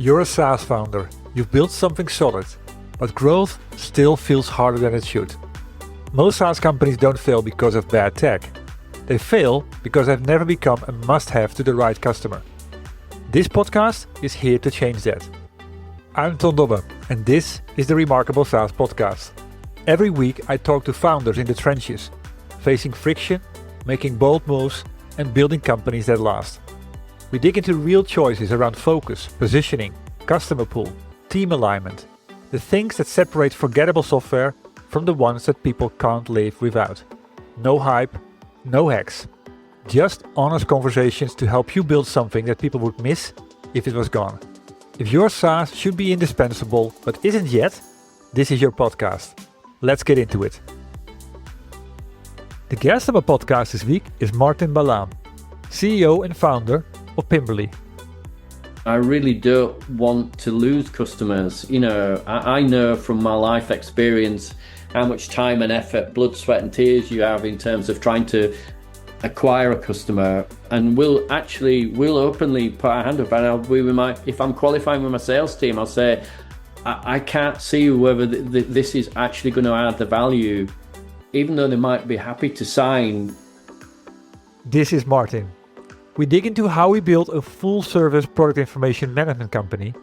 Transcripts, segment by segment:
You're a SaaS founder, you've built something solid, but growth still feels harder than it should. Most SaaS companies don't fail because of bad tech. They fail because they've never become a must-have to the right customer. This podcast is here to change that. I'm Ton Dobbe, and this is the Remarkable SaaS Podcast. Every week I talk to founders in the trenches, facing friction, making bold moves, and building companies that last. We dig into real choices around focus, positioning, customer pool, team alignment, the things that separate forgettable software from the ones that people can't live without. No hype, no hacks. Just honest conversations to help you build something that people would miss if it was gone. If your SaaS should be indispensable but isn't yet, this is your podcast. Let's get into it. The guest of our podcast this week is Martin Balaam, CEO and founder of Pimberly. I really don't want to lose customers. I know from my life experience how much time and effort, blood, sweat and tears you have in terms of trying to acquire a customer, and we'll openly put our hand up, and if I'm qualifying with my sales team, I'll say I can't see whether this is actually going to add the value, even though they might be happy to sign. This is Martin. We dig into how we build a full-service product information management company,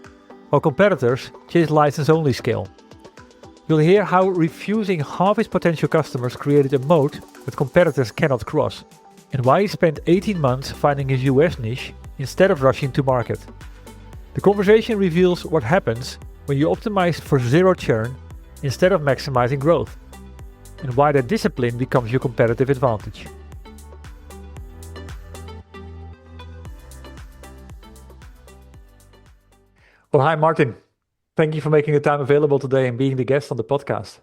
while competitors chase license-only scale. You'll hear how refusing half his potential customers created a moat that competitors cannot cross, and why he spent 18 months finding his US niche instead of rushing to market. The conversation reveals what happens when you optimize for zero churn instead of maximizing growth, and why that discipline becomes your competitive advantage. Well, hi, Martin. Thank you for making the time available today and being the guest on the podcast.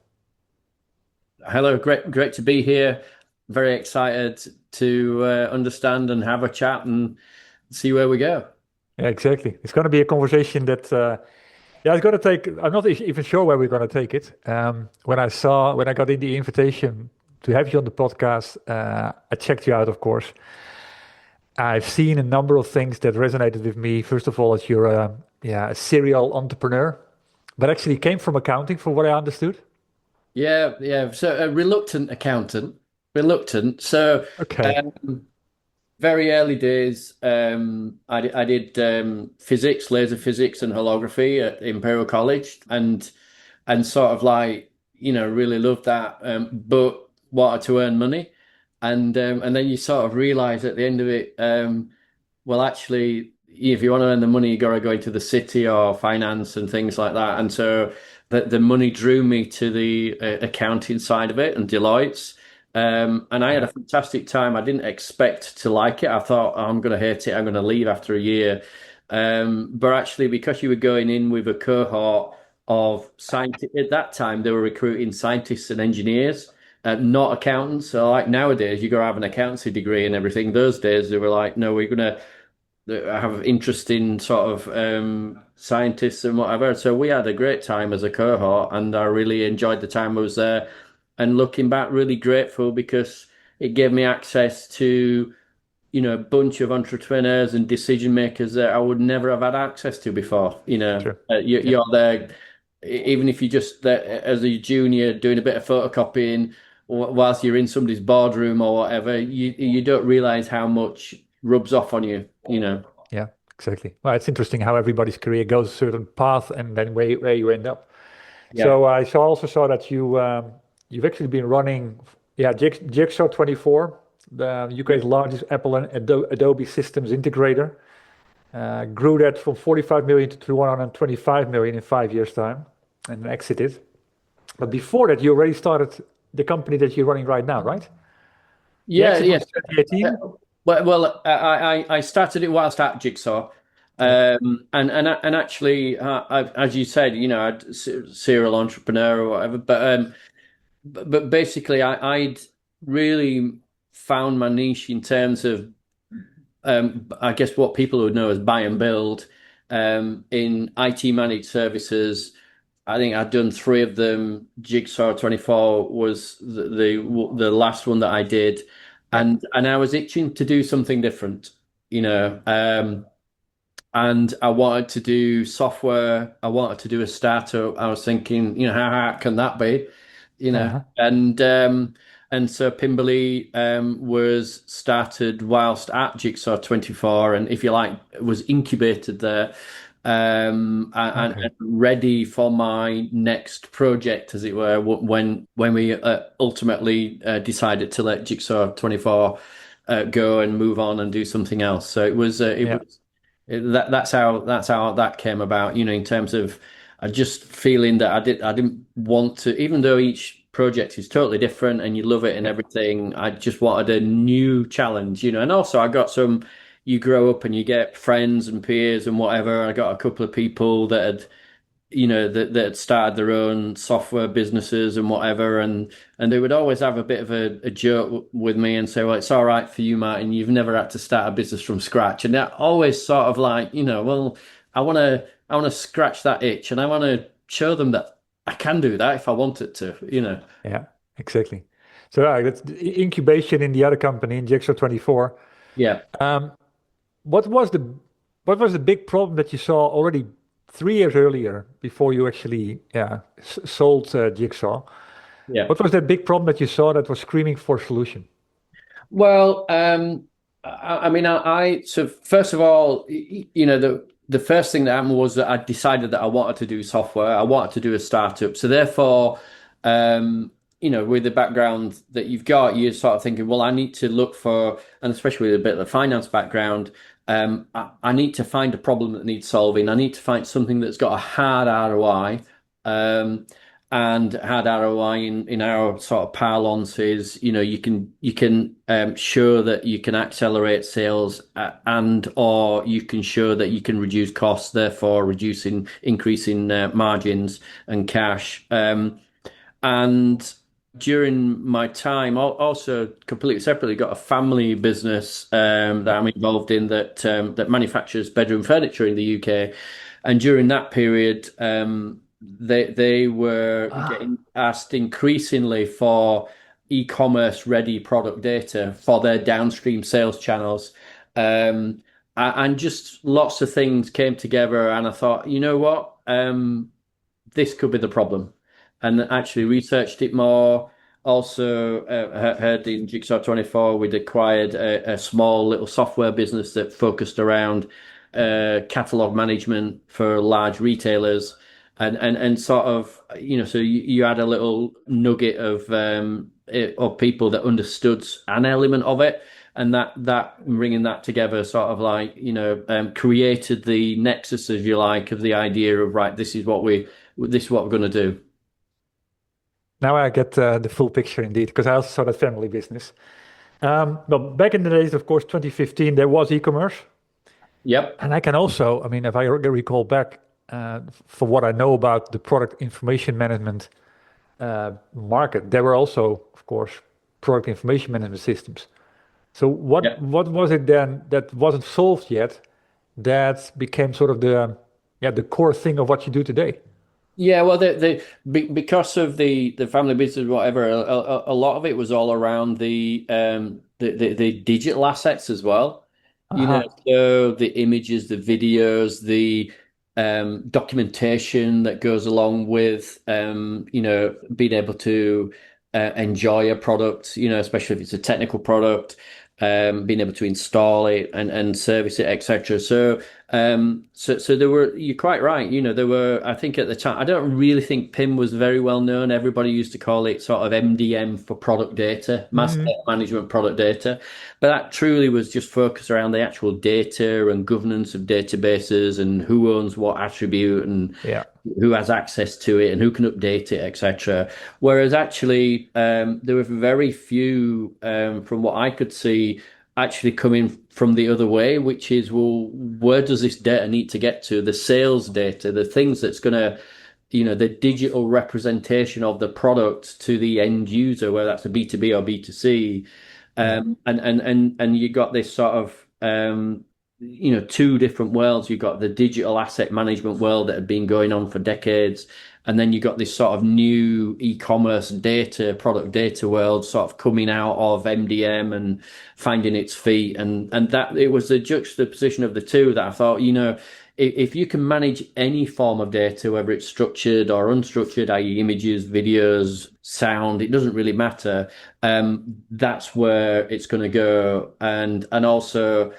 Hello, great to be here. Very excited to understand and have a chat and see where we go. Yeah, exactly. It's going to be a conversation that, it's going to take, I'm not even sure where we're going to take it. When I got in the invitation to have you on the podcast, I checked you out, of course. I've seen a number of things that resonated with me. First of all, that you're a serial entrepreneur, but actually came from accounting, from what I understood. Yeah. So a reluctant accountant. So okay. Very early days, I did physics, laser physics, and holography at Imperial College, and sort of really loved that, but wanted to earn money. And then you sort of realize at the end of it, well, actually, if you want to earn the money, you got to go into the city or finance and things like that. And so the money drew me to the accounting side of it and Deloitte's. And I had a fantastic time. I didn't expect to like it. I thought, I'm going to hate it. I'm going to leave after a year. But actually, because you were going in with a cohort of scientists, at that time, they were recruiting scientists and engineers. Not accountants. So like nowadays, you got to have an accountancy degree and everything. Those days, they were like, no, we're going to have interest in sort of scientists and whatever. So we had a great time as a cohort, and I really enjoyed the time I was there. And looking back, really grateful because it gave me access to, a bunch of entrepreneurs and decision makers that I would never have had access to before. Sure. You're there, even if you just as a junior doing a bit of photocopying whilst you're in somebody's boardroom or whatever, you don't realize how much rubs off on you. Yeah, exactly. Well, it's interesting how everybody's career goes a certain path and then where you end up. Yeah. So I also saw that you've actually been running Jigsaw 24, the UK's largest Apple and Adobe systems integrator. Grew that from 45 million to 225 million in 5 years' time and exited. But before that, you already started the company that you're running right now, right? Yeah. 2018? Well, I started it whilst at Jigsaw, and actually, as you said, I'd serial entrepreneur or whatever, but basically, I'd really found my niche in terms of, I guess what people would know as buy and build, in IT managed services. I think I'd done 3 of them. Jigsaw 24 was the last one that I did. And I was itching to do something different, and I wanted to do software. I wanted to do a startup. I was thinking, how hard can that be? Uh-huh. And so Pimberly was started whilst at Jigsaw 24, and if you like, was incubated there, and Okay. ready for my next project, as it were, when we ultimately decided to let Jigsaw 24 go and move on and do something else. So it Yeah. was that's how that came about, in terms of I just feeling that I didn't want to, even though each project is totally different and you love it and Yeah. everything, I just wanted a new challenge, and also I got some, you grow up and you get friends and peers and whatever. I got a couple of people that had that had started their own software businesses and whatever, and they would always have a bit of a joke with me and say, well, it's all right for you, Martin, you've never had to start a business from scratch. And that always sort of like, well, I want to scratch that itch, and I want to show them that I can do that if I wanted to. Yeah. Exactly. So that's the incubation in the other company in Jigsaw 24. Yeah. Um, what was the what was the big problem that you saw already 3 years earlier before you actually sold Jigsaw? Yeah. What was that big problem that you saw that was screaming for a solution? Well, I mean, so first of all, the first thing that happened was that I decided that I wanted to do software. I wanted to do a startup. So therefore, with the background that you've got, you're sort of thinking, well, I need to look for, and especially with a bit of the finance background, I need to find a problem that needs solving. I need to find something that's got a hard ROI. Um, and hard ROI in our sort of parlance is, you can show that you can accelerate sales, and or you can show that you can reduce costs, therefore increasing margins and cash. And during my time, also completely separately, got a family business that I'm involved in that manufactures bedroom furniture in the UK. And during that period, they were Ah, getting asked increasingly for e-commerce ready product data for their downstream sales channels. And just lots of things came together, and I thought, you know what? This could be the problem. And actually researched it more. Also, heard in Jigsaw 24, we'd acquired a small little software business that focused around catalog management for large retailers. And sort of, so you had a little nugget of people that understood an element of it, and that bringing that together sort of like, created the nexus, if you like, of the idea of, right, this is what we're going to do. now I get the full picture indeed, because I also saw that family business. But back in the days, of course, 2015, there was e-commerce. Yep. And I can also, I mean, if I recall back, for what I know about the product information management market, there were also, of course, product information management systems. So Yep. what was it then that wasn't solved yet that became sort of the core thing of what you do today? Yeah, well, because of the family business, whatever, a lot of it was all around the digital assets as well. Uh-huh. So the images, the videos, the documentation that goes along with being able to enjoy a product, especially if it's a technical product, being able to install it and service it, etc. So there were, you're quite right. There were, I think at the time, I don't really think PIM was very well known. Everybody used to call it sort of MDM for product data, master Mm, data management product data. But that truly was just focused around the actual data and governance of databases and who owns what attribute and yeah. who has access to it and who can update it, etc. Whereas actually, there were very few, from what I could see, actually coming from the other way, which is, well, where does this data need to get to? The sales data, the things that's going to, the digital representation of the product to the end user, whether that's a B2B or B2C. Yeah. And you got this sort of two different worlds. You've got the digital asset management world that had been going on for decades, and then you got this sort of new e-commerce data, product data world sort of coming out of MDM and finding its feet. And that it was the juxtaposition of the two that I thought, if you can manage any form of data, whether it's structured or unstructured, i.e. images, videos, sound, it doesn't really matter. That's where it's going to go. And also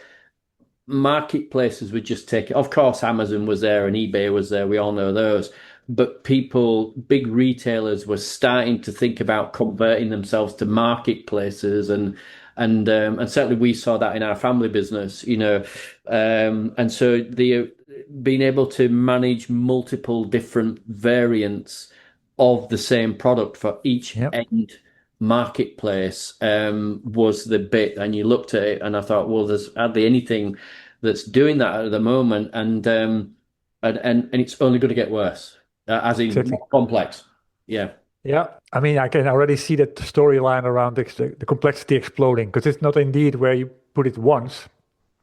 marketplaces would just take it. Of course, Amazon was there and eBay was there. We all know those. But big retailers were starting to think about converting themselves to marketplaces, and certainly we saw that in our family business, and so the being able to manage multiple different variants of the same product for each end marketplace was the bit. And you looked at it and I thought, well, there's hardly anything that's doing that at the moment, and it's only going to get worse, as in Exactly. more complex. Yeah. Yeah, I mean, I can already see that storyline around the complexity exploding, because it's not indeed where you put it once.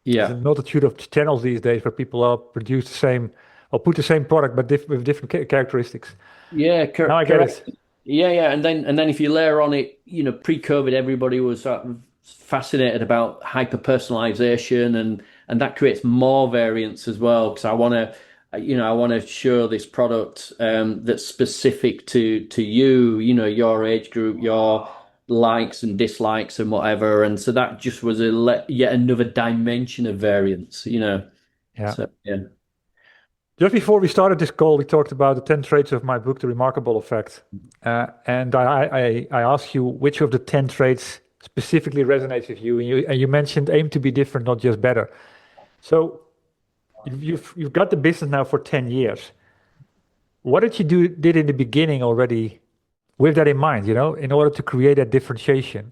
There's a multitude of channels these days where people are produce the same or put the same product but with different characteristics. Yeah, Now I get correct. it. Yeah. And then if you layer on it, pre-COVID, everybody was sort of fascinated about hyper personalization, and that creates more variance as well. Because I want to show this product that's specific to you, your age group, your likes and dislikes and whatever. And so that just was yet another dimension of variance. Yeah. So yeah. Just before we started this call, we talked about the 10 traits of my book, The Remarkable Effect. And I asked you which of the 10 traits specifically resonates with you. And you mentioned aim to be different, not just better. So you've got the business now for 10 years. What did you did in the beginning already with that in mind, in order to create that differentiation?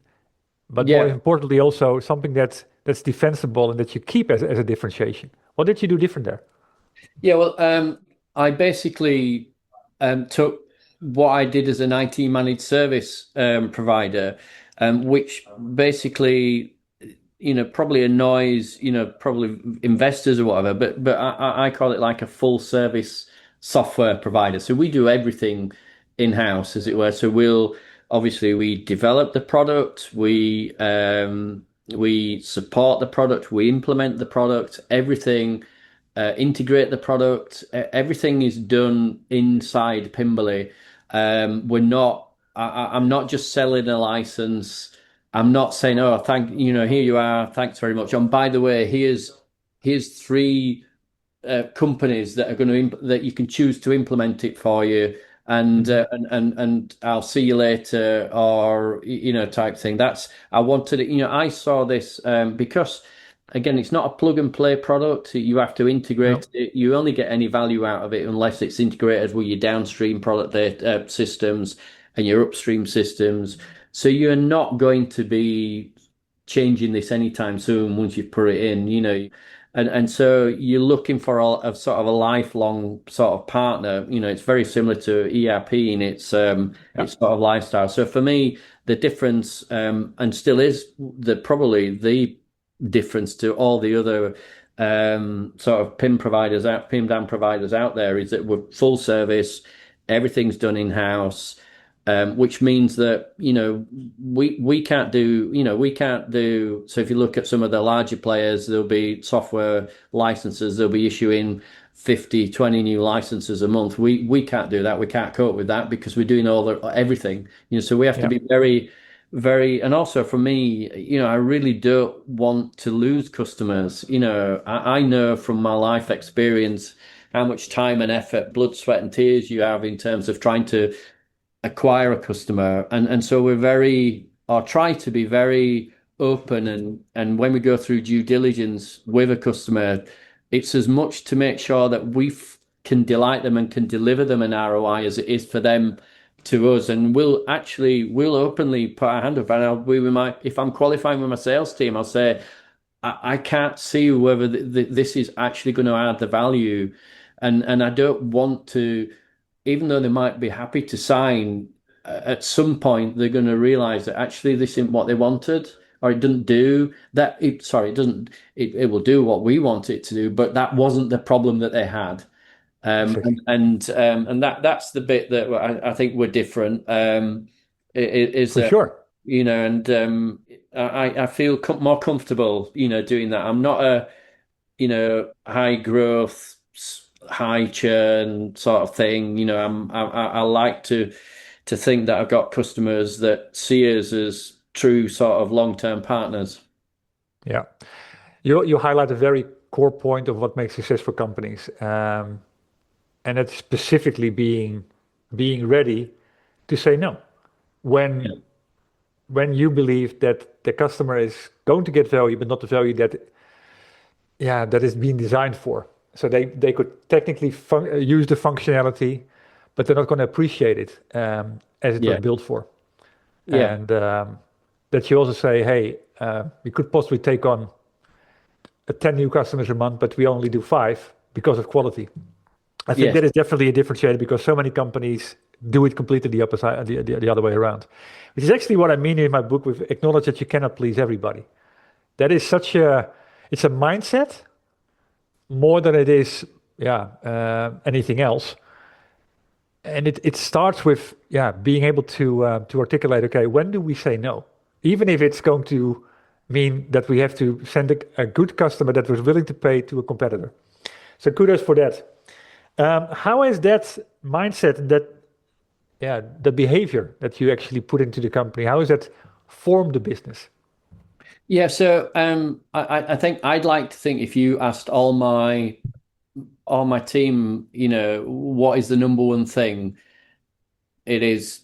But more Yeah. importantly, also something that's defensible and that you keep as a differentiation. What did you do different there? Yeah, well, I basically took what I did as an IT managed service provider, which basically, probably annoys, probably investors or whatever, but I call it like a full service software provider. So we do everything in-house, as it were. So we develop the product, we support the product, we implement the product, everything. Integrate the product. Everything is done inside Pimberly. I'm not just selling a license. I'm not saying, oh, here you are, thanks very much. And by the way, here's three companies that are that you can choose to implement it for you, and I'll see you later, or type thing. I wanted it. I saw this because. Again, it's not a plug and play product. You have to integrate it. You only get any value out of it unless it's integrated with your downstream product data, systems and your upstream systems. So you're not going to be changing this anytime soon once you've put it in, and so you're looking for a sort of a lifelong sort of partner. It's very similar to ERP in its sort of lifestyle. So for me, the difference, and still is probably the difference to all the other sort of PIM DAM providers out there, is that we're full service, everything's done in-house, which means that we can't do. So if you look at some of the larger players, there'll be software licenses, they'll be issuing 20 new licenses a month. We can't do that. We can't cope with that because we're doing everything. So we have to be very, very, and also for me, I really don't want to lose customers. I know from my life experience how much time and effort, blood, sweat, and tears you have in terms of trying to acquire a customer. And so try to be very open. And when we go through due diligence with a customer, it's as much to make sure that we can delight them and can deliver them an ROI as it is for them to us. And we'll openly put our hand up, and if I'm qualifying with my sales team, I'll say, I can't see whether this is actually going to add the value. And I don't want to, even though they might be happy to sign, at some point they're going to realize that actually this isn't what they wanted, or it doesn't do that. Sorry, it doesn't. It will do what we want it to do, but that wasn't the problem that they had. Exactly. And that's the bit that I think we're different. Is For that, sure. and I feel more comfortable, doing that. I'm not a, high growth, high churn sort of thing. I like to think that I've got customers that see us as true sort of long-term partners. Yeah. You highlight a very core point of what makes successful companies, and it's specifically being ready to say no when Yeah. when you believe that the customer is going to get value, but not the value that is being designed for. So they could technically use the functionality, but they're not going to appreciate it as it was Yeah. built for. Yeah. And that you also say, hey, we could possibly take on 10 new customers a month, but we only do 5 because of quality. I think Yes. that is definitely a differentiator because so many companies do it completely the opposite, the other way around, which is actually what I mean in my book with acknowledge that you cannot please everybody. That is it's a mindset more than it is, anything else. And it starts with, being able to articulate, okay, when do we say no? Even if it's going to mean that we have to send a good customer that was willing to pay to a competitor. So kudos for that. How is that mindset, the behavior that you actually put into the company, how is that form the business? Yeah, so I think I'd like to think if you asked all my team, what is the number one thing, it is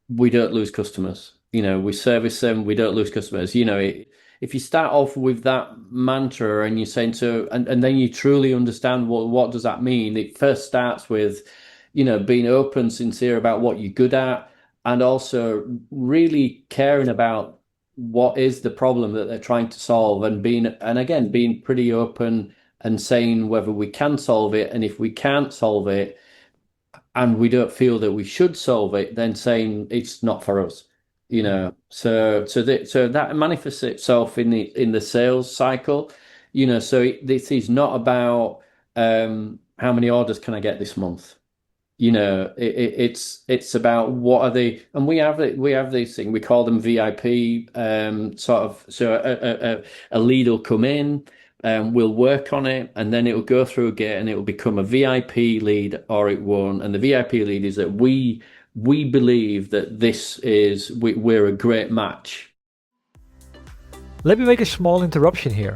we don't lose customers. We service them, we don't lose customers. If you start off with that mantra and you're saying so, and then you truly understand what does that mean, it first starts with, being open, sincere about what you're good at, and also really caring about what is the problem that they're trying to solve, and again, being pretty open and saying whether we can solve it, and if we can't solve it and we don't feel that we should solve it, then saying it's not for us. So that manifests itself in the sales cycle. So this is not about how many orders can I get this month. It's about what are they, and we have these things, we call them VIP, sort of. So a lead will come in, we'll work on it, and then it will go through a gate, and it will become a VIP lead, or it won't. And the VIP lead is that we believe that we're a great match. Let me make a small interruption here.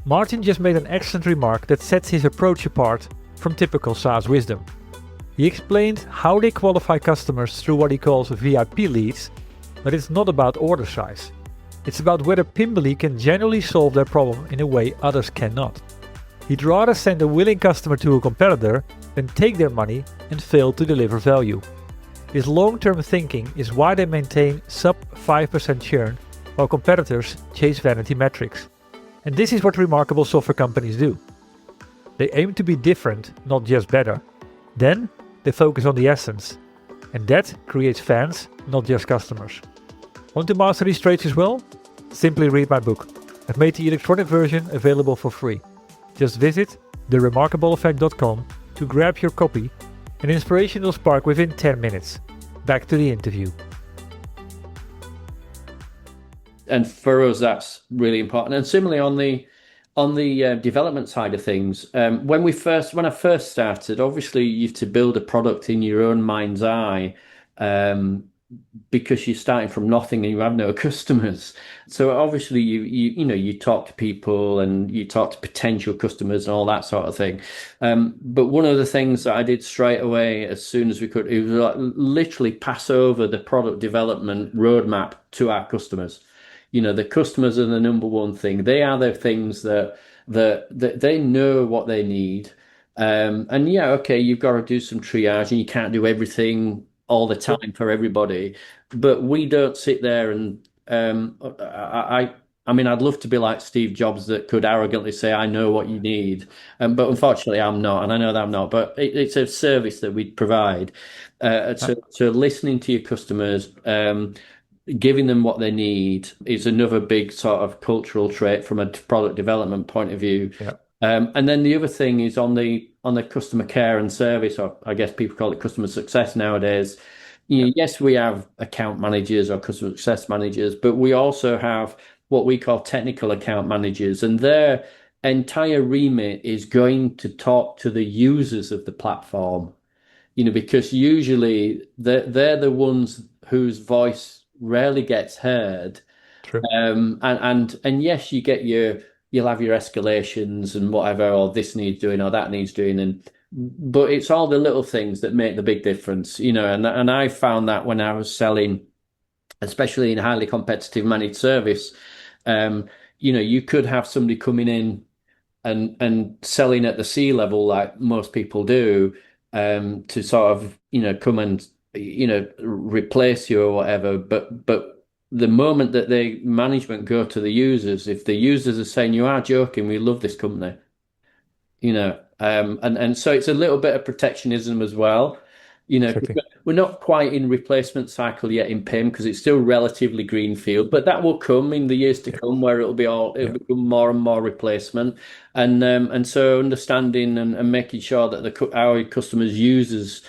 Martin just made an excellent remark that sets his approach apart from typical SaaS wisdom. He explained how they qualify customers through what he calls VIP leads, but it's not about order size. It's about whether Pimberly can genuinely solve their problem in a way others cannot. He'd rather send a willing customer to a competitor than take their money and fail to deliver value. This long-term thinking is why they maintain sub 5% churn while competitors chase vanity metrics. And this is what remarkable software companies do. They aim to be different, not just better. Then they focus on the essence. And that creates fans, not just customers. Want to master these traits as well? Simply read my book. I've made the electronic version available for free. Just visit theremarkableeffect.com to grab your copy. An inspiration will spark within 10 minutes. Back to the interview. And for us, that's really important. And similarly on the development side of things, when I first started, obviously you have to build a product in your own mind's eye, because you're starting from nothing and you have no customers. So obviously you talk to people and you talk to potential customers and all that sort of thing. But one of the things that I did straight away as soon as we could, it was like literally pass over the product development roadmap to our customers. The customers are the number one thing. They are the things that they know what they need. And yeah, okay, you've got to do some triage and you can't do everything all the time for everybody. But we don't sit there and I mean, I'd love to be like Steve Jobs that could arrogantly say, I know what you need. But unfortunately, I'm not, and I know that I'm not. But it's a service that we provide. So listening to your customers, giving them what they need is another big sort of cultural trait from a product development point of view. Yeah. And then the other thing is on the customer care and service, or I guess people call it customer success nowadays. Yes, we have account managers or customer success managers, but we also have what we call technical account managers, and their entire remit is going to talk to the users of the platform. Because usually they're the ones whose voice rarely gets heard. True. And yes, you'll have your escalations and whatever, or this needs doing or that needs doing, but it's all the little things that make the big difference, and I found that when I was selling, especially in highly competitive managed service, you could have somebody coming in and selling at the C level like most people do, to sort of, come and, replace you or whatever. But the moment that the management go to the users, if the users are saying, you are joking, we love this company, and so it's a little bit of protectionism as well. Exactly. We're not quite in replacement cycle yet in PIM because it's still relatively greenfield, but that will come in the years to come where it'll become more and more replacement. And so understanding and making sure that our customers' users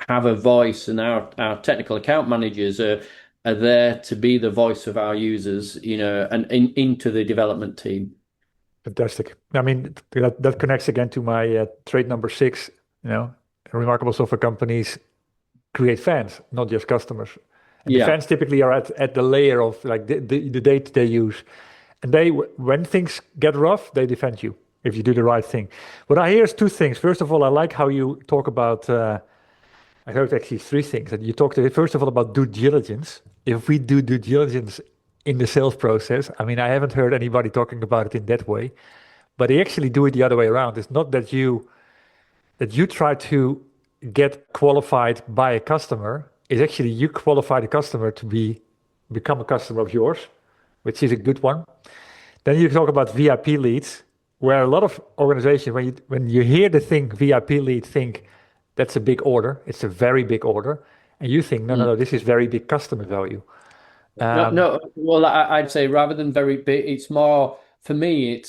have a voice, and our technical account managers are there to be the voice of our users, and into the development team. Fantastic. I mean, that connects again to my trait number 6. Remarkable software companies create fans, not just customers. And the fans typically are at the layer of like the data they use. And when things get rough, they defend you if you do the right thing. What I hear is 2 things. First of all, I like how you talk about, I heard actually 3 things. That you talked, first of all, about due diligence. If we do due diligence in the sales process, I mean, I haven't heard anybody talking about it in that way, but they actually do it the other way around. It's not that you try to get qualified by a customer. It's actually you qualify the customer to become a customer of yours, which is a good one. Then you talk about VIP leads, where a lot of organizations, when you hear the thing VIP lead, think that's a big order. It's a very big order. And you think, no, this is very big customer value. No. Well, I'd say rather than very big, it's more, for me,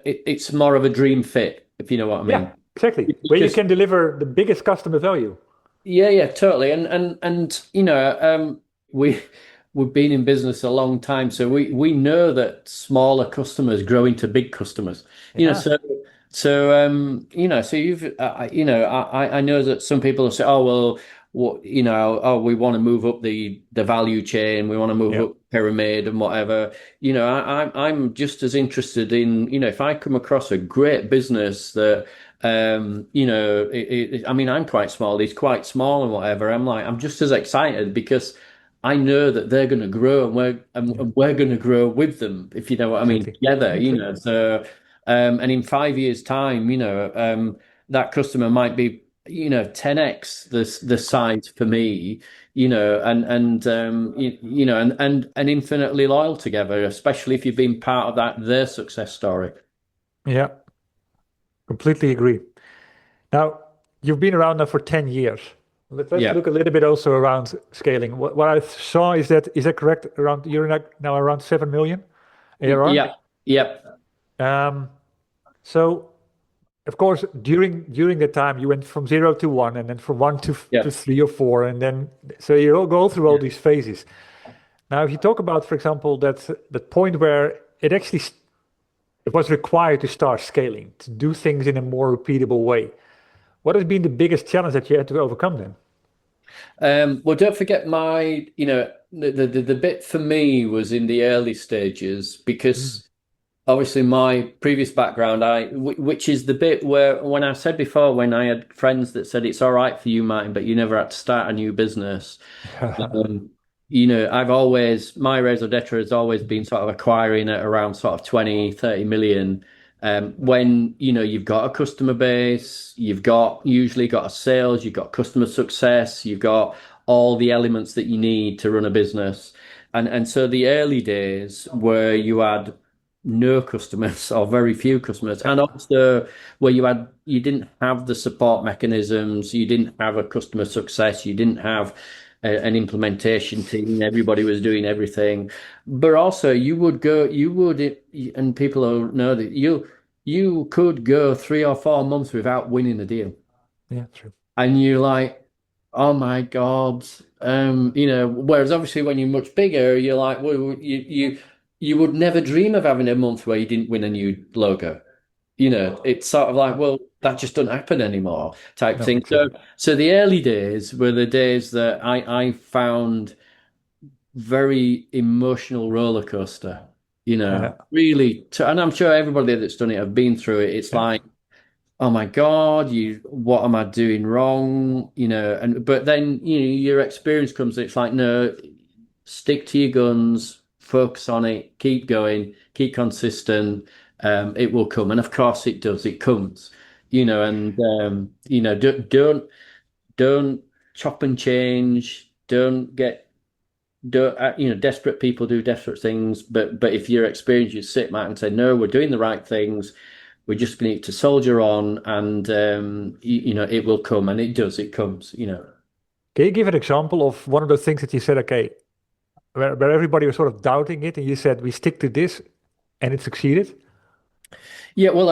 it's more of a dream fit, if you know what I mean. Yeah, exactly. Where you can deliver the biggest customer value. Yeah, totally. And we've been in business a long time, so we know that smaller customers grow into big customers. So you've I know that some people say, oh well, we want to move up the value chain, we want to move up pyramid and whatever. I'm just as interested in, if I come across a great business that I mean, I'm quite small, he's quite small and whatever, I'm just as excited because I know that they're going to grow and we're going to grow with them, if you know what I mean, together, So and in 5 years' time, that customer might be 10x the size for me, and infinitely loyal together, especially if you've been part of their success story. Yeah, completely agree. Now, you've been around now for 10 years. Let's look a little bit also around scaling. What I saw is that correct? You're now around 7 million ARR? Yeah. Yep. So, of course, during the time you went from 0 to 1, and then from 1 to 3 or 4, and then so you all go through all these phases. Now, if you talk about, for example, that point where it was required to start scaling, to do things in a more repeatable way, what has been the biggest challenge that you had to overcome then? Well, don't forget the bit for me was in the early stages because. Obviously, my previous background, which is the bit where, when I said before, when I had friends that said it's all right for you, Martin, but you never had to start a new business. My raison d'etre has always been sort of acquiring at around sort of 20, 30 million. When, you've got a customer base, you've usually got a sales, you've got customer success, you've got all the elements that you need to run a business. And so the early days where you had no customers or very few customers, and also where you didn't have the support mechanisms, you didn't have a customer success, you didn't have an implementation team. Everybody was doing everything, but also and people don't know that you could go 3 or 4 months without winning a deal, Yeah, true. and you're like, oh my God. Whereas obviously when you're much bigger, you're like, well, you would never dream of having a month where you didn't win a new logo. It's sort of like, well, that just doesn't happen anymore type No, thing. So, exactly. so the early days were the days that I found very emotional roller coaster, Yeah, really. And I'm sure everybody that's done it have been through it. It's yeah, like, oh my God, what am I doing wrong? But then, your experience comes, it's like, no, stick to your guns, focus on it, keep going, keep consistent. It will come. And of course it does, it comes, and don't chop and change, don't desperate people do desperate things, but if you're experienced, you sit back and say, no, we're doing the right things. We just need to soldier on, and it will come, and it does. It comes. can you give an example of one of the things that you said, okay, where everybody was sort of doubting it, and you said we stick to this, and it succeeded? Yeah, well,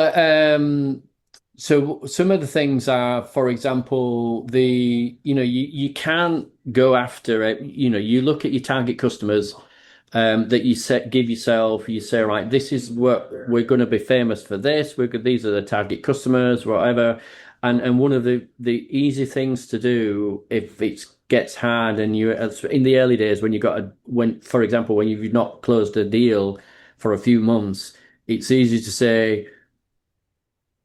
so some of the things are, for example, you can't go after it. You look at your target customers that give yourself. You say, right, this is what we're going to be famous for. These are the target customers, whatever. And one of the easy things to do if it gets hard, and in the early days for example, when you've not closed a deal for a few months, it's easy to say,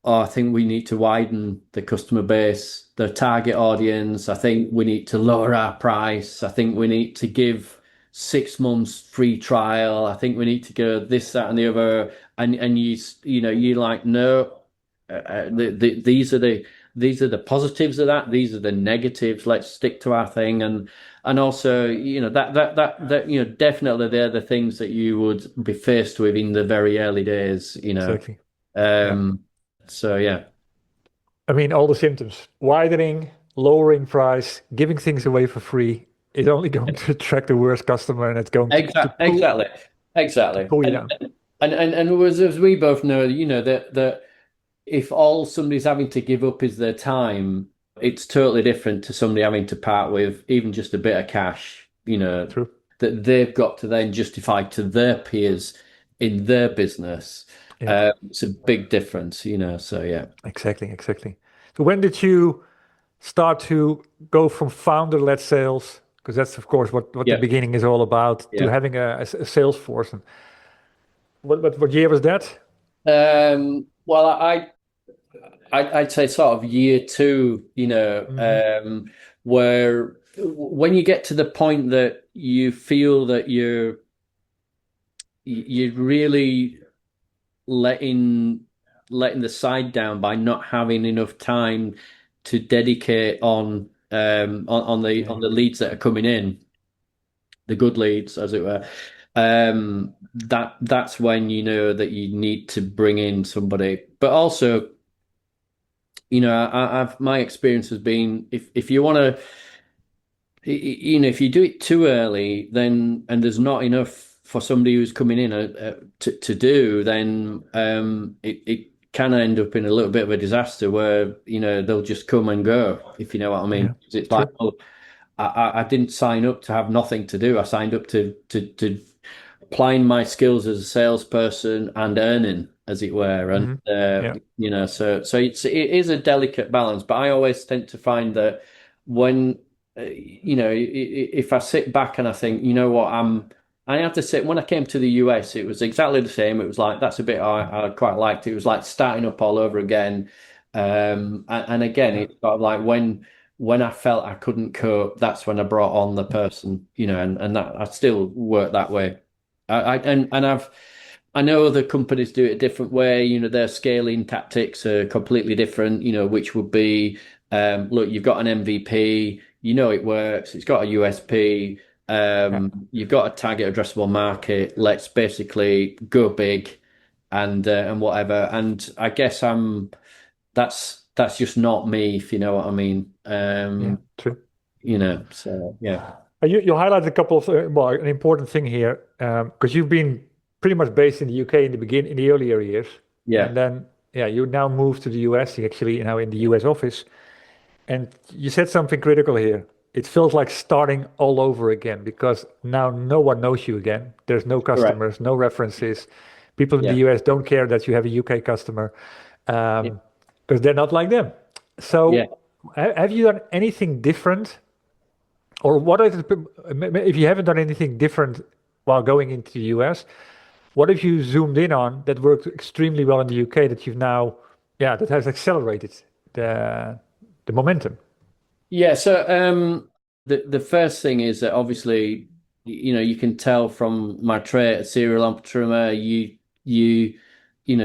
oh, I think we need to widen the customer base, the target audience. I think we need to lower our price. I think we need to give 6 months free trial. I think we need to go this, that, and the other. And you're like, no, these are the positives of that. These are the negatives. Let's stick to our thing. And also, that definitely they're the things that you would be faced with in the very early days. Exactly. Yeah. Um, so yeah, I mean, all the symptoms, widening, lowering price, giving things away for free is only going to attract the worst customer, and it's going exactly, to exactly. pull you And down. as we both know, that if all somebody's having to give up is their time, it's totally different to somebody having to part with even just a bit of cash, True. that they've got to then justify to their peers in their business. Yeah, It's a big difference. So yeah. exactly, exactly. So when did you start to go from founder-led sales, because that's of course what the Yeah. beginning is all about, to Yeah. having a sales force? And what year was that? Well, I'd say sort of year two, Hmm. where when you get to the point that you feel that you're really letting the side down by not having enough time to dedicate on the leads that are coming in, the good leads, as it were. That's when you know that you need to bring in somebody. But also, I've my experience has been, if you want to, if you do it too early, then and there's not enough for somebody who's coming in to do, then it can end up in a little bit of a disaster where they'll just come and go, if you know what I Yeah, mean. It's like, true. well, I didn't sign up to have nothing to do. I signed up to applying my skills as a salesperson and earning, as it were. And Hmm. Yeah, so it is a delicate balance. But I always tend to find that when if I sit back and I think, you know what, I have to say, when I came to the US, it was exactly the same. It was like, that's a bit I quite liked. It was like starting up all over again. And again, yeah, it's sort of like when I felt I couldn't cope, that's when I brought on the person, and that I still work that way. I know other companies do it a different way. Their scaling tactics are completely different. Which would be, look, you've got an MVP, it works, it's got a USP, yeah, you've got a target addressable market. Let's basically go big and whatever. And I guess that's just not me, if you know what I mean. yeah, true. So yeah. You highlighted a couple of, well, an important thing here, because you've been pretty much based in the UK in the earlier years, Yeah. and then, yeah, you now moved to the US, you're actually now in the US office, and you said something critical here. It feels like starting all over again because now no one knows you again. There's no Correct. customers, no references. People in the Yeah. US don't care that you have a UK customer, Yeah. because they're not like them. Yeah. So, have you done anything different? Or what is it, if you haven't done anything different while going into the US, what have you zoomed in on that worked extremely well in the UK that you've now, yeah, that has accelerated the momentum? Yeah, so the first thing is that obviously, you can tell from my trait at serial entrepreneur, you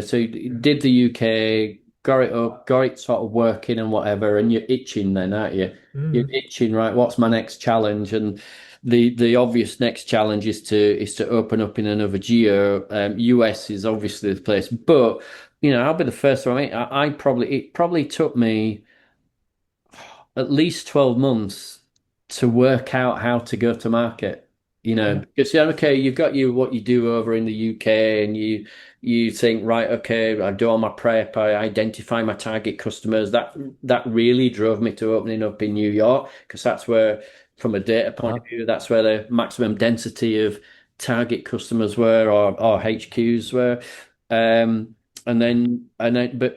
so you did the UK, got it up, got it sort of working and whatever, and you're itching then, aren't you? You're Mm, itching, right? What's my next challenge? And the obvious next challenge is to open up in another geo. US is obviously the place, but I'll be the first one. I probably it probably took me at least 12 months to work out how to go to market. yeah. Because okay, you've got what you do over in the UK, and you think, right, okay, I do all my prep, I identify my target customers. That really drove me to opening up in New York, because that's where, from a data point Uh-huh. of view, that's where the maximum density of target customers were, or HQs were.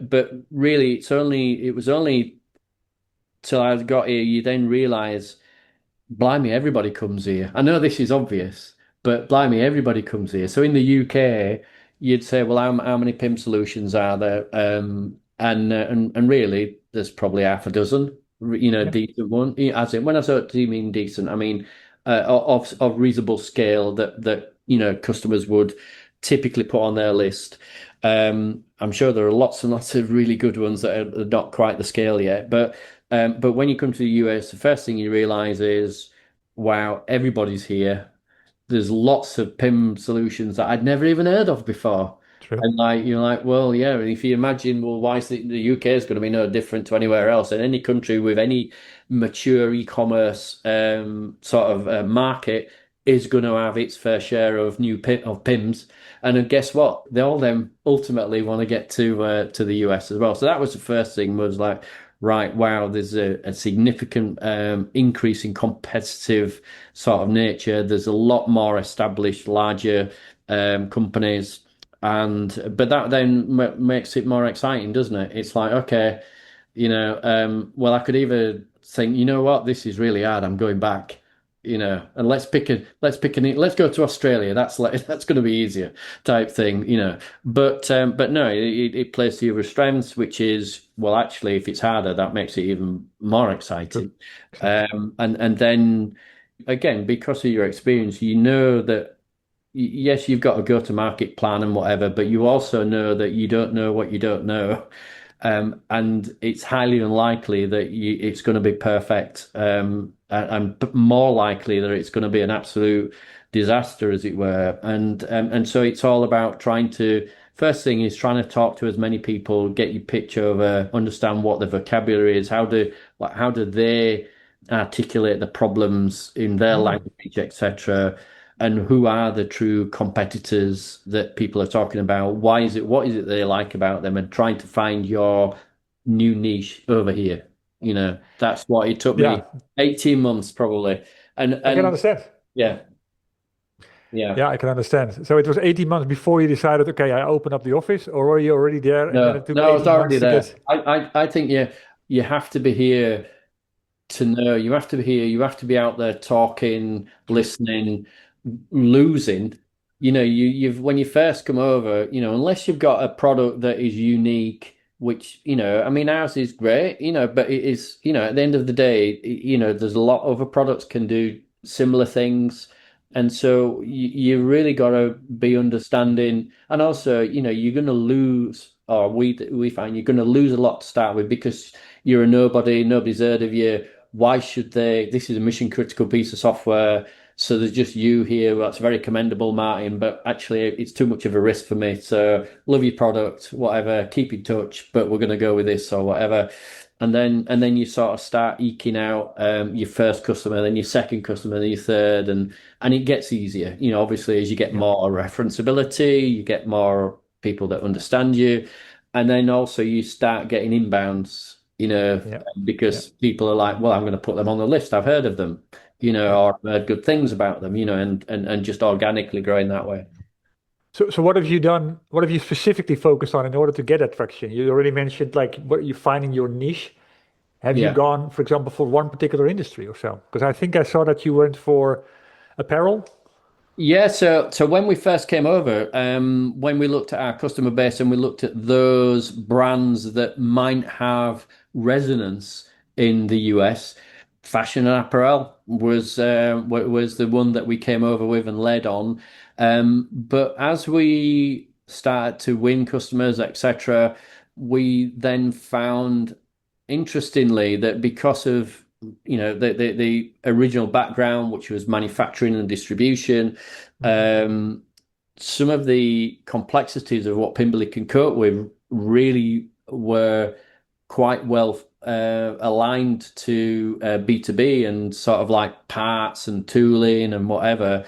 But really, it was only till I got here, you then realize, blimey, everybody comes here. I know this is obvious, but blimey, everybody comes here. So in the UK, you'd say, well, how many PIM solutions are there? And really, there's probably half a dozen, Yeah. decent one. As in, when I say, do you mean decent? I mean, of reasonable scale that customers would typically put on their list. I'm sure there are lots and lots of really good ones that are not quite the scale yet, but when you come to the US, the first thing you realize is, wow, everybody's here. There's lots of PIM solutions that I'd never even heard of before. True. And you're like, well, yeah, and if you imagine, well, why is the UK is going to be no different to anywhere else? In any country with any mature e-commerce sort of market is going to have its fair share of PIMs. And then guess what? They all then ultimately want to get to the US as well. So that was the first thing, was like, right, wow, there's a significant increase in competitive sort of nature. There's a lot more established, larger companies, but that then makes it more exciting, doesn't it? It's like, okay, well, I could either think, you know what, this is really hard, I'm going back, and let's go to Australia. That's going to be easier, type thing. But no, it plays to your strengths, which is, well, actually, if it's harder, that makes it even more True. exciting. Exactly. And then again, because of your experience, you know that yes, you've got a go-to-market plan and whatever, but you also know that you don't know what you don't know. And it's highly unlikely that it's going to be perfect, and more likely that it's going to be an absolute disaster, as it were. And so it's all about first thing is trying to talk to as many people, get your pitch over, understand what the vocabulary is, how do they articulate the problems in their Mm. language, etc., and who are the true competitors that people are talking about? What is it they like about them, and trying to find your new niche over here. That's what it took me Yeah, 18 months probably. And I can and understand. yeah, yeah. Yeah, I can understand. So it was 18 months before you decided, okay, I open up the office, or were you already there and then No, it took no, I was 18 already months to there. get. I think you have to be here to know. You have to be here. You have to be out there talking, True. listening, losing. You've when you first come over, unless you've got a product that is unique, which, I mean, ours is great, but it is, at the end of the day, there's a lot of other products can do similar things. And so you really got to be understanding. And also, you're going to lose, or we find you're going to lose a lot to start with, because you're a nobody, nobody's heard of you. Why should they? This is a mission critical piece of software. So there's just you here. That's very commendable, Martin, but actually it's too much of a risk for me. So love your product, whatever, keep in touch, but we're going to go with this or whatever. and then you sort of start eking out your first customer, then your second customer, then your third, and it gets easier. Obviously, as you get Yeah. more referenceability, you get more people that understand you, and then also you start getting inbounds. Yeah. Yeah. Because people are like, well, I'm going to put them on the list. I've heard of them, Yeah. or I've heard good things about them, and just organically growing that way. So what have you done? What have you specifically focused on in order to get that traction? You already mentioned like what you find in your niche. Have you Yeah. gone, for example, for one particular industry or so? Because I think I saw that you went for apparel. Yeah, so when we first came over, when we looked at our customer base and we looked at those brands that might have resonance in the US, fashion and apparel was the one that we came over with and led on. But as we started to win customers, etc., we then found, interestingly, that because of the original background, which was manufacturing and distribution, Mhm. um, some of the complexities of what Pimberly can cope with really were quite well aligned to B2B and sort of like parts and tooling and whatever.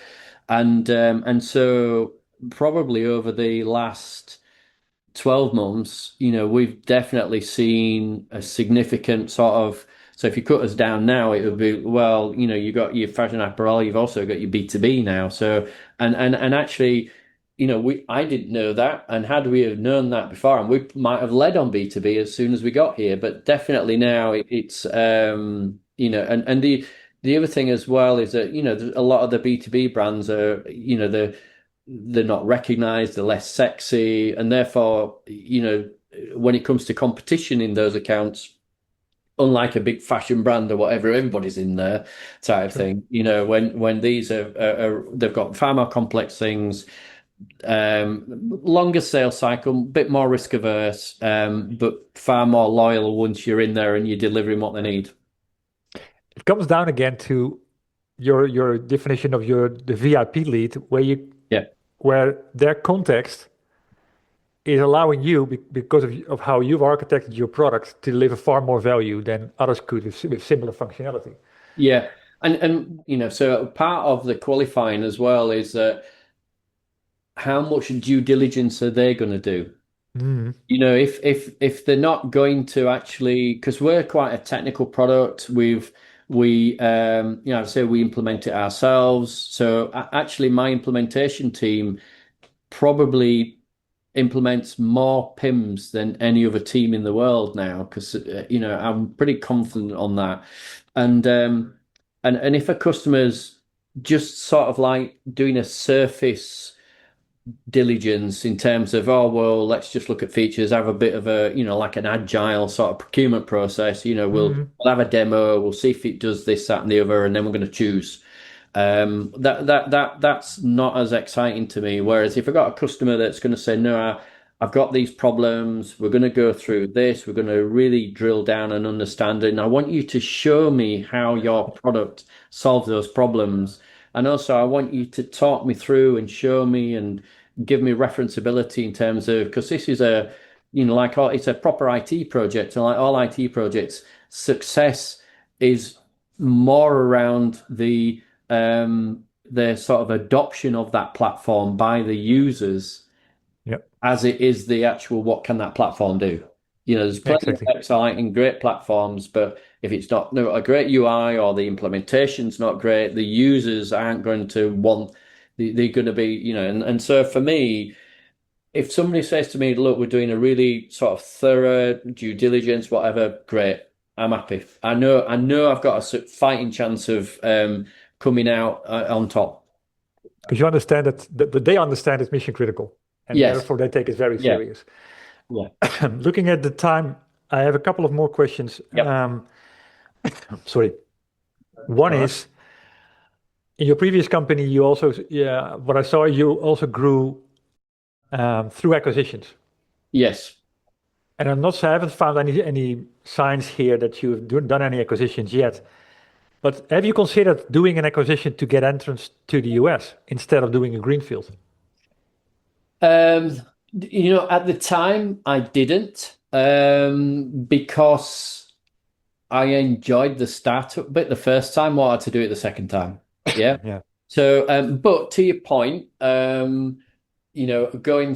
And so probably over the last 12 months, we've definitely seen a significant sort of. So if you cut us down now, it would be, well, you got your fashion apparel, you've also got your B2B now. So, and actually, I didn't know that. And had we have known that before, and we might have led on B2B as soon as we got here, but definitely now it's, and the other thing as well is that, a lot of the B2B brands are, they're not recognized, they're less sexy, and therefore, when it comes to competition in those accounts, unlike a big fashion brand or whatever, everybody's in there type Sure. thing. When these they've got far more complex things, longer sales cycle, bit more risk averse, but far more loyal once you're in there and you're delivering what they need. It comes down again to your definition of the VIP lead, Yeah. where their context is allowing you because of how you've architected your product to deliver far more value than others could with similar functionality. Yeah. And so part of the qualifying as well is that how much due diligence are they going to do? Mm. If they're not going to actually, because we're quite a technical product, I'd say we implement it ourselves. So actually, my implementation team probably implements more PIMs than any other team in the world now, because I'm pretty confident on that. And if a customer's just sort of like doing a surface diligence in terms of, oh, well, let's just look at features, have a bit of a, like an agile sort of procurement process. Mm. We'll have a demo, we'll see if it does this, that, and the other, and then we're going to choose. That's not as exciting to me. Whereas if I've got a customer that's going to say, no, I've got these problems, we're going to go through this, we're going to really drill down and understand it. And I want you to show me how your product solves those problems. And also, I want you to talk me through and show me and give me referenceability in terms of, because this is it's a proper IT project. And like all IT projects, success is more around the sort of adoption of that platform by the users Yeah, as it is the actual what can that platform do. There's plenty of exactly. exciting, great platforms, but if it's not a great UI or the implementation's not great, the users aren't going to want. They're going to be, and so for me, if somebody says to me, "Look, we're doing a really sort of thorough due diligence, whatever," great, I'm happy. I know, I've got a fighting chance of coming out on top. Because you understand that they understand it's mission critical, and Yes, therefore they take it very yeah, serious. yeah, Looking at the time, I have a couple of more questions. yep. Sorry. One All right. is, in your previous company, you also, yeah, what I saw, you also grew through acquisitions. Yes. And I haven't found any signs here that you've done any acquisitions yet. But have you considered doing an acquisition to get entrance to the US instead of doing a greenfield? At the time I didn't, because I enjoyed the startup bit the first time, wanted to do it the second time. Yeah. Yeah. So, but to your point, going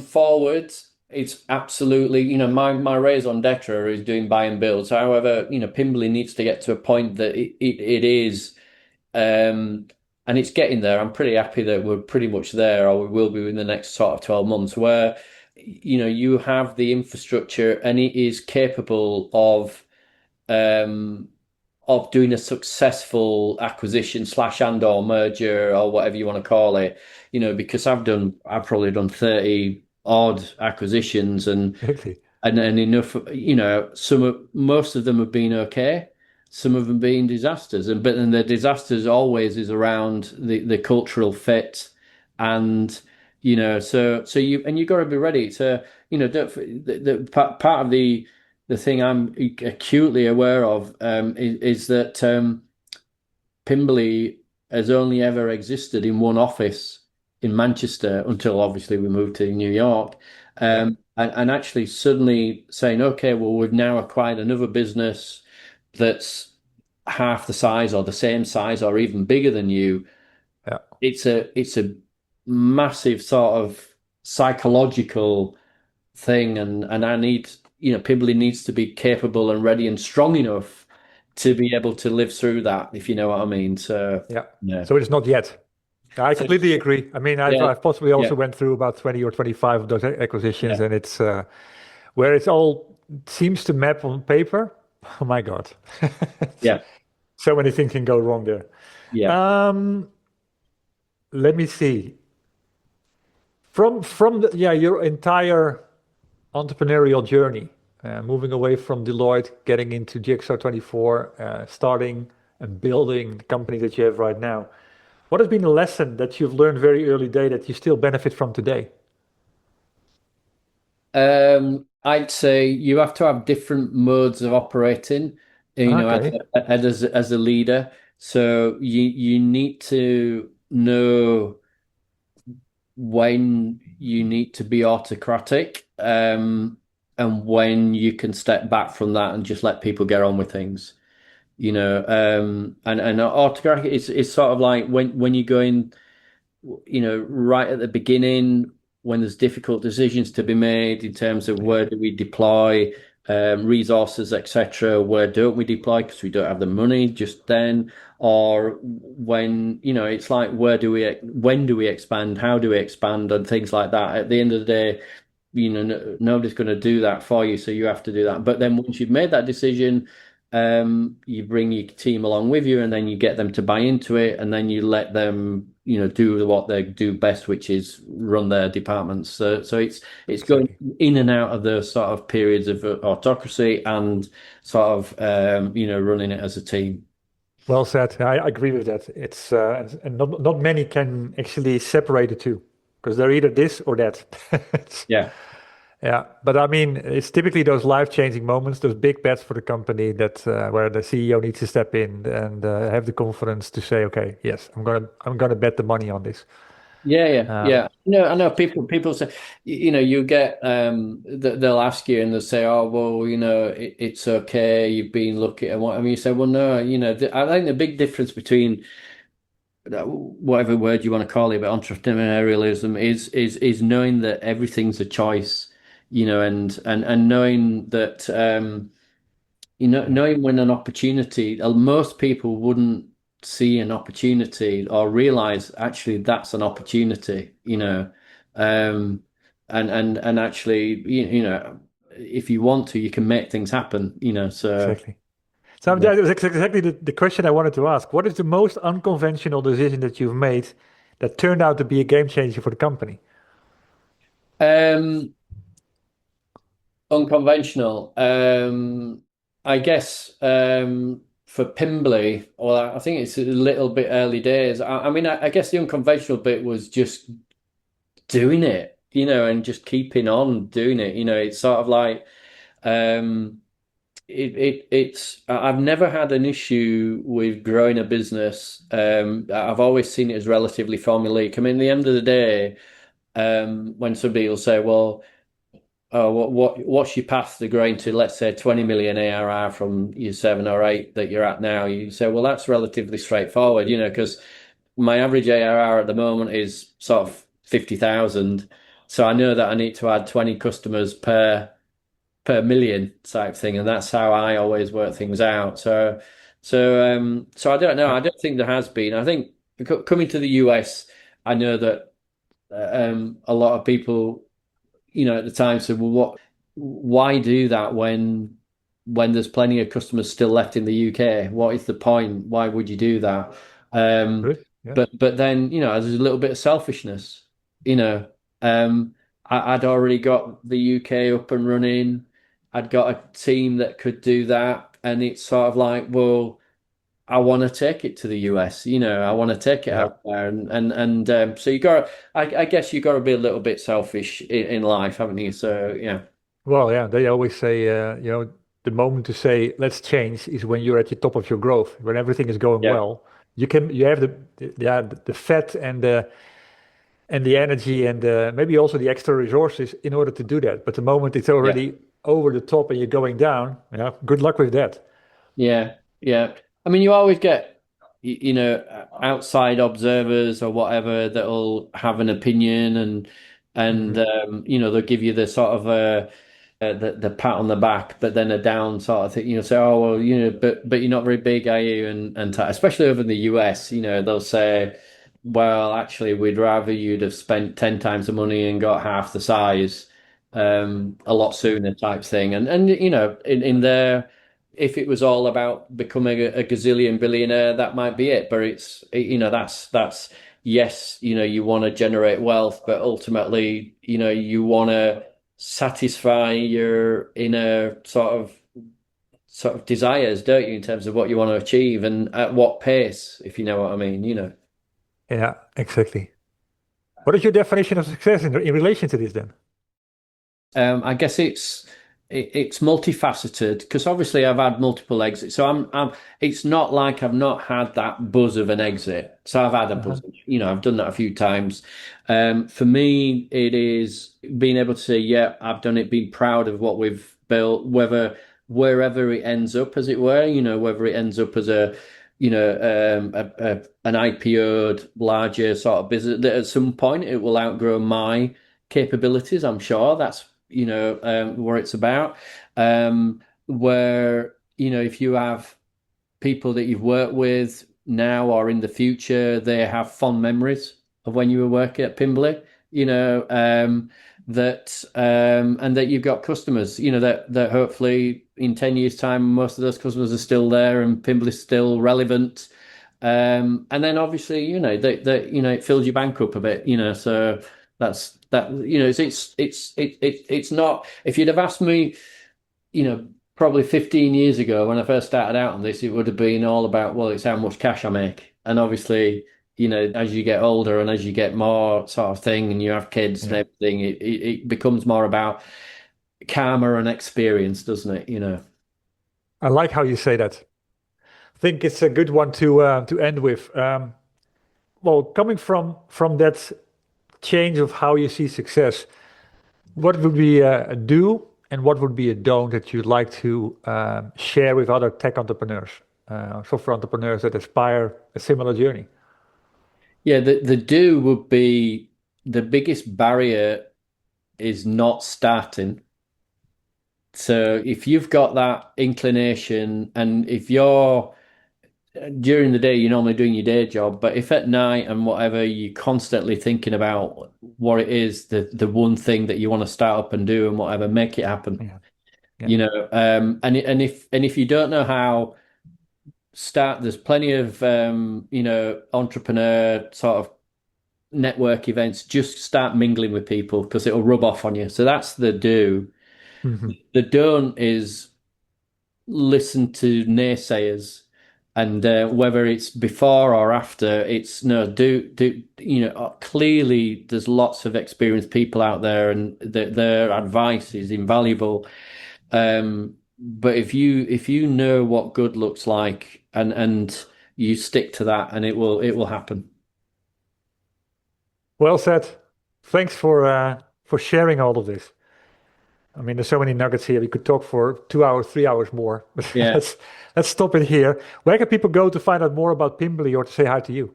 forward, it's absolutely, my raison d'etre is doing buy and build. So, however, Pimberly needs to get to a point that it is, and it's getting there. I'm pretty happy that we're pretty much there, or we will be in the next sort of 12 months, where, you have the infrastructure and it is capable um, of doing a successful acquisition slash and or merger or whatever you want to call it, because I've probably done 30 odd acquisitions Really. and enough, most of them have been okay. Some of them being disasters, but then the disasters always is around the cultural fit, and so you got to be ready to, don't, part of the thing I'm acutely aware of, is that Pimberly has only ever existed in one office in Manchester until obviously we moved to New York. Yeah. And actually suddenly saying, okay, well, we've now acquired another business that's half the size or the same size or even bigger than you. Yeah. It's a massive sort of psychological thing, and I need, Pimberly needs to be capable and ready and strong enough to be able to live through that, if you know what I mean. So Yeah. yeah. So it's not yet. I So completely agree. I mean, yeah, I've possibly yeah, also went through about 20 or 25 of those acquisitions, yeah, and it's where it's all seems to map on paper. Oh my God. yeah, So many things can go wrong there. yeah. Um, Let me see. From your entire entrepreneurial journey, moving away from Deloitte, getting into Jigsaw 24, starting and building the company that you have right now. What has been a lesson that you've learned very early day that you still benefit from today? I'd say you have to have different modes of operating, Okay, as a leader. So you need to know when you need to be autocratic, and when you can step back from that and just let people get on with things. And autocratic is sort of like when you go in, right at the beginning, when there's difficult decisions to be made in terms of yeah, where do we deploy resources, etc. Where don't we deploy because we don't have the money just then, or when, it's like when do we expand, how do we expand, and things like that. At the end of the day, nobody's going to do that for you, so you have to do that. But then once you've made that decision, you bring your team along with you, and then you get them to buy into it, and then you let them, do what they do best, which is run their departments. So it's going exactly. in and out of those sort of periods of autocracy and sort of running it as a team. Well said. I agree with that. It's and not many can actually separate the two because they're either this or that. It's- Yeah. yeah, but I mean, it's typically those life-changing moments, those big bets for the company that where the CEO needs to step in and have the confidence to say, okay, yes, I'm gonna bet the money on this. Yeah, yeah, Um, yeah. I know people say, you get they'll ask you and they'll say, oh, well, it's okay, you've been lucky and what. I mean, you say, well, no, I think the big difference between whatever word you want to call it, but entrepreneurialism is knowing that everything's a choice, and knowing that yeah, knowing when an opportunity, most people wouldn't see an opportunity or realize actually that's an opportunity, um, and actually, if you want to, you can make things happen, so exactly. So yeah. that was exactly the question I wanted to ask. What is the most unconventional decision that you've made that turned out to be a game changer for the company? Um, Unconventional. I guess for Pimberly, well, I think it's a little bit early days. I mean, I guess the unconventional bit was just doing it, and just keeping on doing it. It's sort of like um, I've never had an issue with growing a business. I've always seen it as relatively formulaic. I mean, at the end of the day, when somebody will say, well, oh, what's your path to growing to, let's say, 20 million ARR from your 7 or 8 that you're at now? You say, well, that's relatively straightforward, because my average ARR at the moment is sort of 50,000. So I know that I need to add 20 customers per million type thing, and that's how I always work things out. So I don't know. Yeah. I don't think there has been. I think coming to the US, I know that a lot of people, at the time said, well, why do that when there's plenty of customers still left in the UK? What is the point? Why would you do that? Um, Good. Yeah. but then, there's a little bit of selfishness, you know. I'd already got the UK up and running. I'd got a team that could do that, and it's sort of like, well, I want to take it to the US, I want to take it Yeah. out there, and so you got, I guess you got to be a little bit selfish in life, haven't you? So yeah, Well, yeah, they always say, the moment to say let's change is when you're at the top of your growth, when everything is going yeah, well. You have the fat and the energy and maybe also the extra resources in order to do that. But the moment it's yeah. already over the top and you're going down, yeah, good luck with that. Yeah, yeah. I mean, you always get, outside observers or whatever that'll have an opinion and Hmm. they'll give you the sort of the pat on the back, but then a down sort of thing. Say, oh well, but you're not very big, are you? And especially over in the US, they'll say, well, actually, we'd rather you'd have spent 10 times the money and got half the size, a lot sooner, type thing. And in there, if it was all about becoming a gazillion billionaire, that might be it. But that's yes, you want to generate wealth, but ultimately, you want to satisfy your inner sort of desires, don't you, in terms of what you want to achieve and at what pace, if you know what I mean. Yeah, exactly. What is your definition of success in relation to this then? I guess it's multifaceted because obviously I've had multiple exits. So it's not like I've not had that buzz of an exit. So I've had a Uh-huh. buzz, I've done that a few times. For me, it is being able to say, yeah, I've done it, being proud of what we've built, wherever it ends up, as it were, whether it ends up as an IPO'd larger sort of business that at some point it will outgrow my capabilities. I'm sure that's what it's about. Where if you have people that you've worked with now or in the future, they have fond memories of when you were working at Pimberly. That and that you've got customers. That hopefully in 10 years' time, most of those customers are still there and Pimberly's still relevant. And then obviously, that it fills your bank up a bit. So that's that. It's not. If you'd have asked me, probably 15 years ago when I first started out on this, it would have been all about, well, it's how much cash I make. And obviously, as you get older and as you get more sort of thing and you have kids and Yeah. everything, it becomes more about karma and experience, doesn't it? I like how you say that. I think it's a good one to end with. Well, coming from that change of how you see success, what would be a do and what would be a don't that you'd like to share with other tech entrepreneurs, software entrepreneurs that aspire a similar journey? Yeah, the do would be the biggest barrier is not starting. So if you've got that inclination and if you're during the day, you're normally doing your day job, but if at night and whatever, you're constantly thinking about what it is, the one thing that you want to start up and do and whatever, make it happen. Yeah, yeah. And if you don't know how start, there's plenty of entrepreneur sort of network events. Just start mingling with people because it'll rub off on you. So that's the do. Mhm. The don't is listen to naysayers and whether it's before or after, it's no do clearly there's lots of experienced people out there and their advice is invaluable. But if you know what good looks like and you stick to that and it will happen. Well said. Thanks for sharing all of this. I mean, there's so many nuggets here. We could talk for 2 hours, 3 hours more. But Yeah. let's stop it here. Where can people go to find out more about Pimberly or to say hi to you?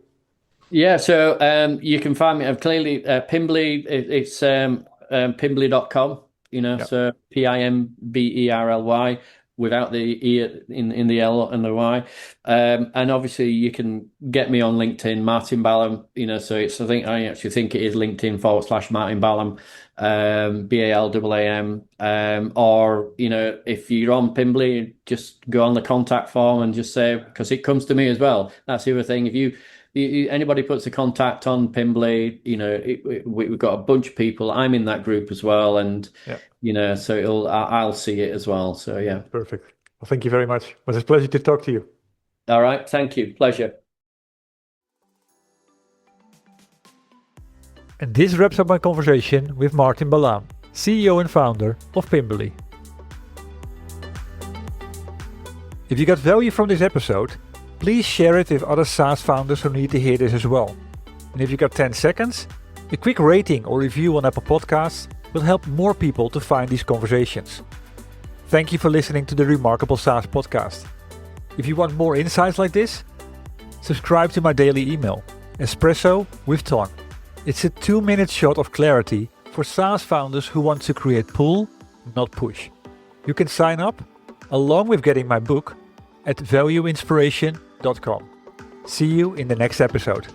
Yeah, so you can find me clearly Pimberly. It's pimberly.com, so Pimberly without the E in the L and the Y. And obviously you can get me on LinkedIn, Martin Balaam, so I actually think it is LinkedIn/Martin Balaam, Balaam. Or, if you're on Pimberly, just go on the contact form and just say, because it comes to me as well. That's the other thing. If anybody puts a contact on Pimberly, we've got a bunch of people. I'm in that group as well, and so I'll see it as well. So yeah, perfect. Well, thank you very much. It was a pleasure to talk to you. All right, thank you, pleasure. And this wraps up my conversation with Martin Balaam, CEO and founder of Pimberly. If you got value from this episode, please share it with other SaaS founders who need to hear this as well. And if you got 10 seconds, a quick rating or review on Apple Podcasts will help more people to find these conversations. Thank you for listening to the Remarkable SaaS podcast. If you want more insights like this, subscribe to my daily email, Espresso with Ton. It's a 2-minute shot of clarity for SaaS founders who want to create pull, not push. You can sign up, along with getting my book, at valueinspiration.com. See you in the next episode.